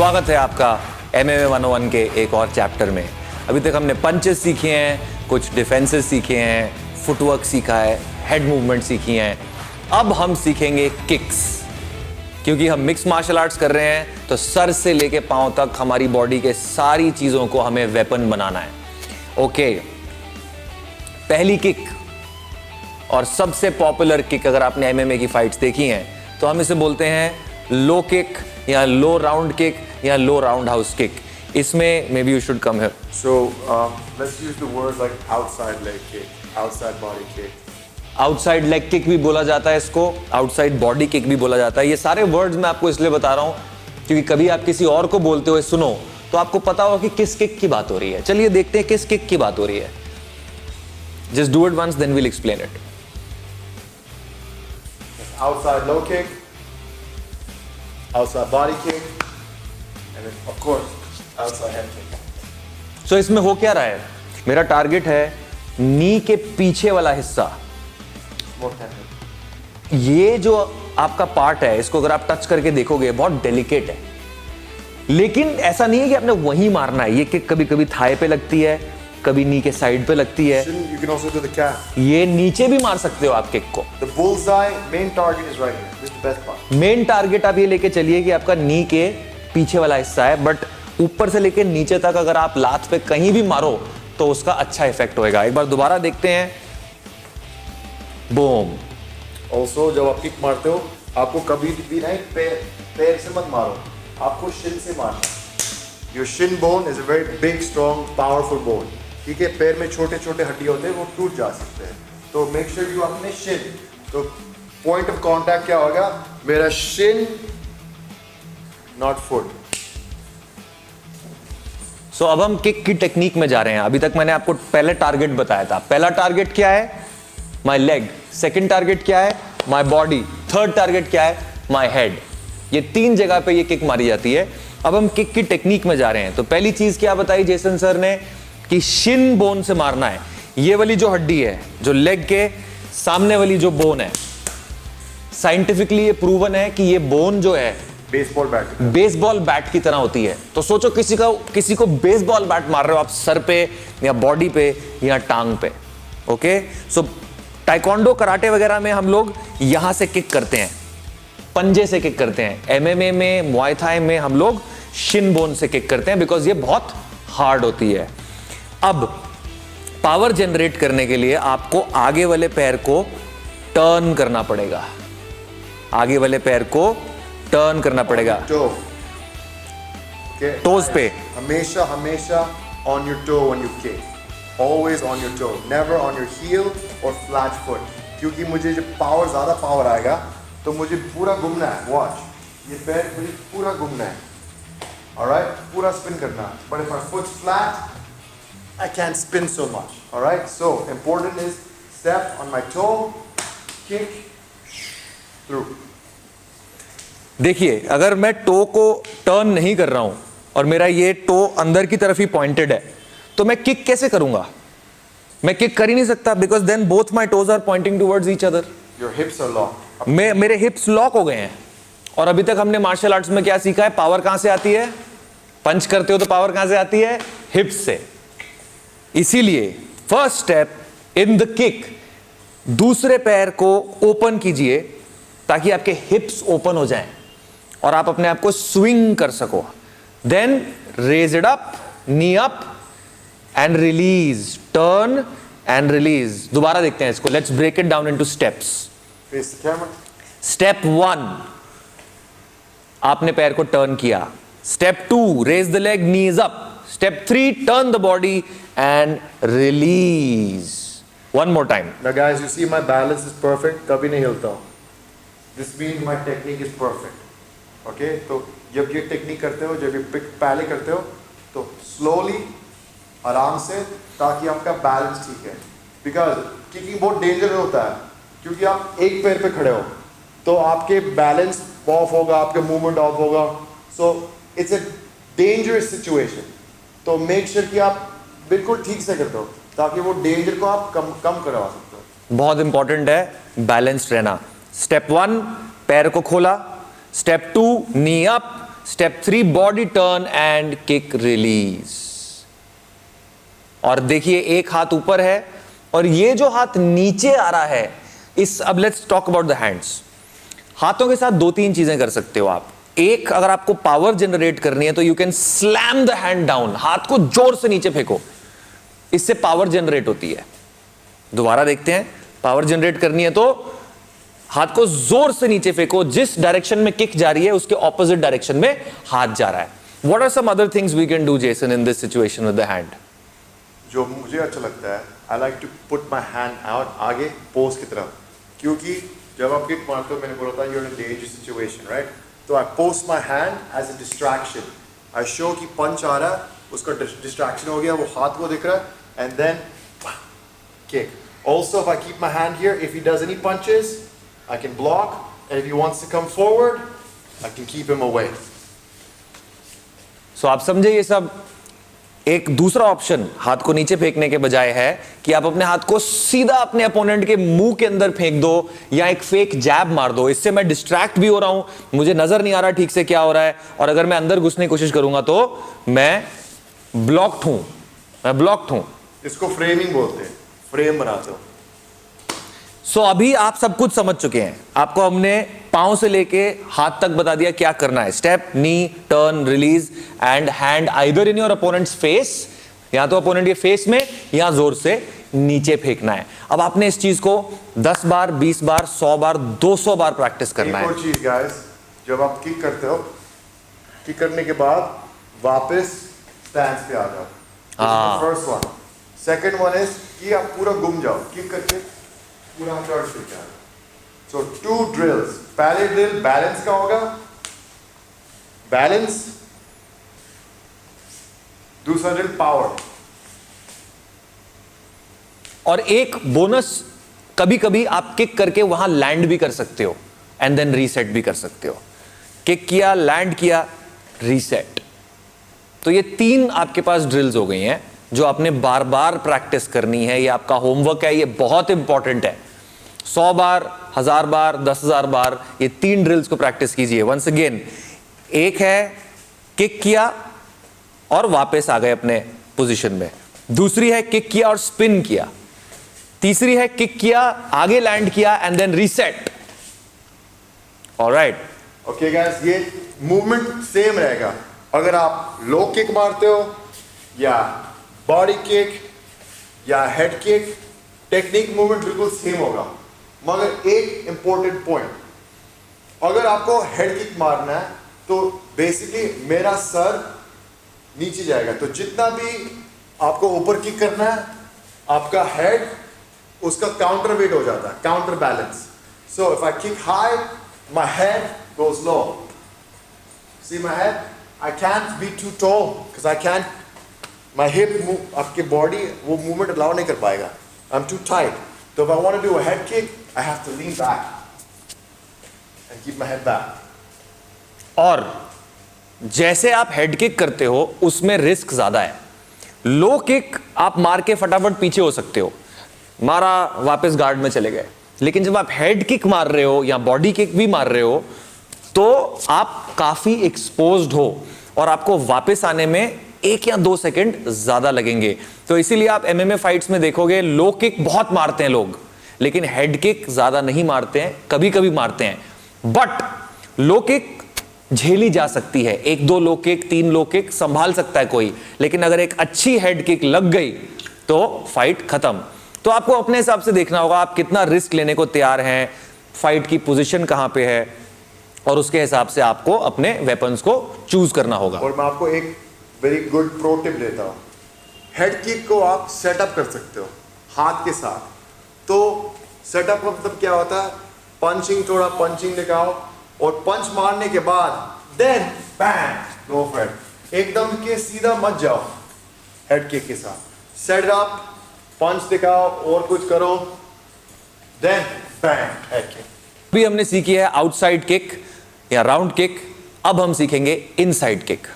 स्वागत है आपका MMA 101 के एक और चैप्टर में। अभी तक हमने पंचेस सीखे हैं, कुछ डिफेंसेस सीखे हैं, फुटवर्क सीखा है, हेड मूवमेंट सीखी हैं। अब हम सीखेंगे किक्स, क्योंकि हम मिक्स मार्शल आर्ट्स कर रहे हैं तो सर से लेके पांव तक हमारी बॉडी के सारी चीजों को हमें वेपन बनाना है। ओके, पहली किक और सबसे पॉपुलर किक, अगर आपने MMA की फाइट्स देखी हैं तो हम इसे बोलते हैं लो किक या लो राउंड किक या लो राउंड हाउस किक। इसमें maybe you should come here. So let's use the words like outside leg kick, outside body kick. Outside leg kick भी बोला जाता है इसको, आउटसाइड बॉडी किक भी बोला जाता है। ये सारे वर्ड्स मैं आपको इसलिए बता रहा हूं क्योंकि कभी आप किसी और को बोलते हुए सुनो तो आपको पता होगा कि किस किक की बात हो रही है। चलिए देखते हैं किस किक की बात हो रही है। Just do it once then we'll explain it. Outside low kick, outside body kick, and then of course outside head kick. सो इसमें हो क्या रहा है, मेरा टारगेट है नी के पीछे वाला हिस्सा। More technique. ये जो आपका पार्ट है इसको अगर आप टच करके देखोगे बहुत डेलिकेट है, लेकिन ऐसा नहीं है कि आपने वहीं मारना है। ये किक कभी कभी थाई पे लगती है, कभी नी के साइड पे लगती है। You can also do the calf. ये नीचे भी मार सकते हो आप किक को। The bullseye main target is right here. This is the best part. Main target आप ये लेके चलिए कि आपका नी के पीछे वाला हिस्सा है, बट ऊपर से लेके नीचे तक अगर आप लात पे कहीं भी मारो तो उसका अच्छा इफेक्ट होएगा। एक बार दोबारा देखते हैं। बूम। Also जब आप किक मारते हो आपको कभी भी नहीं पैर से मत मारो, आपको शिन से मारना। Your shin bone is a very big, strong, powerful bone. ठीक है, पैर में छोटे छोटे हड्डियां होते हैं वो टूट जा सकते हैं, तो मेक श्योर यू अपने शिन, तो पॉइंट ऑफ कांटेक्ट क्या होगा, मेरा शिन नॉट फुट। सो अब हम किक की टेक्निक में जा रहे हैं। अभी तक मैंने आपको पहले टारगेट बताया था। पहला टारगेट क्या है, माय लेग। सेकंड टारगेट क्या है, माय बॉडी। थर्ड टारगेट क्या है, माय हेड। ये तीन जगह पे ये किक मारी जाती है। अब हम किक की टेक्निक में जा रहे हैं। तो पहली चीज क्या बताई जेसन सर ने कि शिन बोन से मारना है। ये वाली जो हड्डी है, जो लेग के सामने वाली जो बोन है, साइंटिफिकली ये प्रूवन है कि ये बोन जो है बेसबॉल बैट की तरह होती है। तो सोचो किसी को बेसबॉल बैट मार रहे हो आप सर पे या बॉडी पे या टांग पे। ओके, सो टाइकोंडो कराटे वगैरह में हम लोग यहां से किक करते हैं, पंजे से किक करते हैं। MMA में, मुआय थाई में हम लोग शिन बोन से किक करते हैं बिकॉज ये बहुत हार्ड होती है। अब पावर जनरेट करने के लिए आपको आगे वाले पैर को टर्न करना पड़ेगा। आगे वाले पैर को टर्न करना पड़ेगा टोज पे। हमेशा हमेशा on your toe when you kick, always on your toe, never on your heel or flat foot, क्योंकि मुझे जब ज्यादा पावर आएगा तो मुझे पूरा घूमना है। वॉच, ये पैर मुझे पूरा घूमना है, alright, पूरा स्पिन करना है। But if my foot's flat, I can't spin so much, alright? So important is step on my toe, kick through. देखिए, अगर मैं टो को टर्न नहीं कर रहा हूं और मेरा ये टो अंदर की तरफ ही पॉइंटेड है तो मैं किक कैसे करूंगा? मैं किक कर ही नहीं सकता because then both my toes are pointing towards each other. Your hips are locked. मेरे हिप्स लॉक हो गए हैं। और अभी तक हमने मार्शल आर्ट्स में क्या सीखा है, पावर कहां से आती है? पंच करते हो तो पावर कहां से आती है? हिप्स से। इसीलिए first step in the kick, दूसरे पैर को ओपन कीजिए ताकि आपके हिप्स ओपन हो जाएं और आप अपने आप को स्विंग कर सको। Then raise it up, knee up and release, turn and release. दोबारा देखते हैं इसको। Let's break it down into steps. Face the camera. Step 1, आपने पैर को टर्न किया। Step 2, raise the leg, knees up. Step 3, turn the body and release. One more time. Now guys, you see my balance is perfect, कभी नहीं हिलता हूँ। This means my technique is perfect. Okay? तो जब ये technique करते हो, जब ये पिक पहले करते हो तो स्लोली, आराम से, ताकि आपका बैलेंस ठीक है। बिकॉज किकिंग बहुत डेंजर होता है क्योंकि आप एक पैर पे खड़े हो तो आपके बैलेंस ऑफ होगा, आपके मूवमेंट ऑफ होगा। So it's a dangerous situation. तो मेक श्योर कि आप बिल्कुल ठीक से करते हो ताकि वो डेंजर को आप कम करवा सकते हो। बहुत इंपॉर्टेंट है बैलेंस्ड रहना। स्टेप 1, पैर को खोला। Step 2, knee up. Step 3 body turn and kick release. और देखिए एक हाथ ऊपर है और ये जो हाथ नीचे आ रहा है इस, अब let's talk about the hands. हाथों के साथ 2-3 चीजें कर सकते हो आप। एक, अगर आपको पावर जनरेट करनी है तो you can slam the hand down, हाथ को जोर से नीचे फेंको, इससे पावर जनरेट होती है। दोबारा देखते हैं, पावर जनरेट करनी है तो हाथ को जोर से नीचे फेंको, जिस डायरेक्शन में किक जा रही है उसके ऑपोजिट डायरेक्शन में हाथ जा रहा है। What are some other things we can do Jason in this situation with the hand? जो मुझे अच्छा लगता है, I like to put my hand out आगे पोस्ट की तरफ, क्योंकि जब आप किक मारते हो, मैंने बोला था you're in danger situation, right? तो I post my hand as a distraction, I show कि पंच आ रहा है, उसका डिस्ट्रैक्शन हो गया, वो हाथ को दिख रहा है, and then kick. Also, if I keep my hand here, if he does any punches, I can block, and if he wants to come forward, I can keep him away. So आप समझे, ये सब एक दूसरा option हाथ को नीचे फेंकने के बजाय है कि आप अपने हाथ को सीधा अपने अपोनेंट के मुंह के अंदर फेंक दो या एक फेक जैब मार दो। इससे मैं डिस्ट्रैक्ट भी हो रहा हूं, मुझे नजर नहीं आ रहा ठीक से क्या हो रहा है, और अगर मैं अंदर घुसने की कोशिश करूंगा तो मैं ब्लॉक्ड हूं। इसको फ्रेमिंग बोलते हैं, फ्रेम बनाते हो। सो अभी आप सब कुछ समझ चुके हैं, आपको हमने पांव से लेके हाथ तक बता दिया क्या करना है। Step, knee, turn, release and hand either in your opponents face, या तो अपोनेंट के फेस में, या जोर से नीचे फेंकना है। अब आपने इस चीज को 10 बार, 20 बार, 100 बार, 200 बार प्रैक्टिस करना है। एक और चीज गाइस, जब आप किक करते हो, किक करने के बाद वापस स्टैंस पे आ जाओ। First one. Second one is कि आप पूरा घूम जाओ, किक करके पूरा टर्न पे जाओ। सो 2 ड्रिल्स। पहले ड्रिल बैलेंस का होगा, बैलेंस। दूसरा ड्रिल पावर। और एक बोनस, कभी कभी आप किक करके वहां लैंड भी कर सकते हो एंड देन रीसेट भी कर सकते हो। किक किया, लैंड किया, रीसेट। तो ये 3 आपके पास ड्रिल्स हो गई हैं जो आपने बार बार प्रैक्टिस करनी है। ये आपका होमवर्क है, ये बहुत इंपॉर्टेंट है। 100 बार, 1000 बार, 10,000 बार, ये 3 ड्रिल्स को प्रैक्टिस कीजिए। वंस अगेन, एक है किक किया और वापस आ गए अपने पोजीशन में। दूसरी है किक किया और स्पिन किया। तीसरी है किक किया, आगे लैंड किया and then reset. Alright, okay guys, ये मूवमेंट सेम रहेगा। अगर आप लो किक मारते हो या बॉडी किक या हेड किक, टेक्निक मूवमेंट बिल्कुल सेम होगा। मगर एक इंपॉर्टेंट पॉइंट, अगर आपको हेड किक मारना है तो बेसिकली मेरा सर नीचे जाएगा, तो जितना भी आपको ऊपर किक करना है, आपका हेड उसका काउंटर वेट हो जाता है, counter balance. So if I kick high, my head goes low. See my head, I can't be too tall because I can't, my hip move, आपके बॉडी वो मूवमेंट अलाउ नहीं कर पाएगा, I am too tight. तो if I want to do a head kick, I have to lean back and keep my head back. और जैसे आप head kick करते हो उसमें रिस्क ज्यादा है। लो किक आप मार के फटाफट पीछे हो सकते हो, मारा वापस गार्ड में चले गए। लेकिन जब आप हेड किक मार रहे हो या बॉडी किक भी मार रहे हो तो आप काफी एक्सपोज्ड हो और आपको वापस आने में 1 या 2 सेकंड ज्यादा लगेंगे। तो इसीलिए आप एमएमए फाइट्स में देखोगे लो किक बहुत मारते हैं लोग, लेकिन हेड किक ज्यादा नहीं मारते हैं, कभी कभी मारते हैं। बट लो किक झेली जा सकती है, 1-2 लो किक, 3 लो किक संभाल सकता है कोई, लेकिन अगर एक अच्छी हेड किक लग गई तो फाइट खत्म। तो आपको अपने हिसाब से देखना होगा आप कितना रिस्क लेने को तैयार हैं, फाइट की पोजीशन कहां पे है, और उसके हिसाब से आपको अपने वेपन्स को चूज करना होगा। और मैं आपको एक वेरी गुड प्रो टिप देता हूँ। हेड किक को आप सेटअप कर सकते हो हाथ के साथ। तो सेटअप का मतलब क्या होता है, पंचिंग, थोड़ा पंचिंग दिखाओ और पंच मारने के बाद देन बैंग नो फॉर, एकदम के सीधा मत जाओ हेड किक के साथ। सेट अप, पंच दिखाओ और कुछ करो, देन बैंग हेड किक। अभी हमने सीखी है आउटसाइड किक या राउंड किक, अब हम सीखेंगे इनसाइड किक।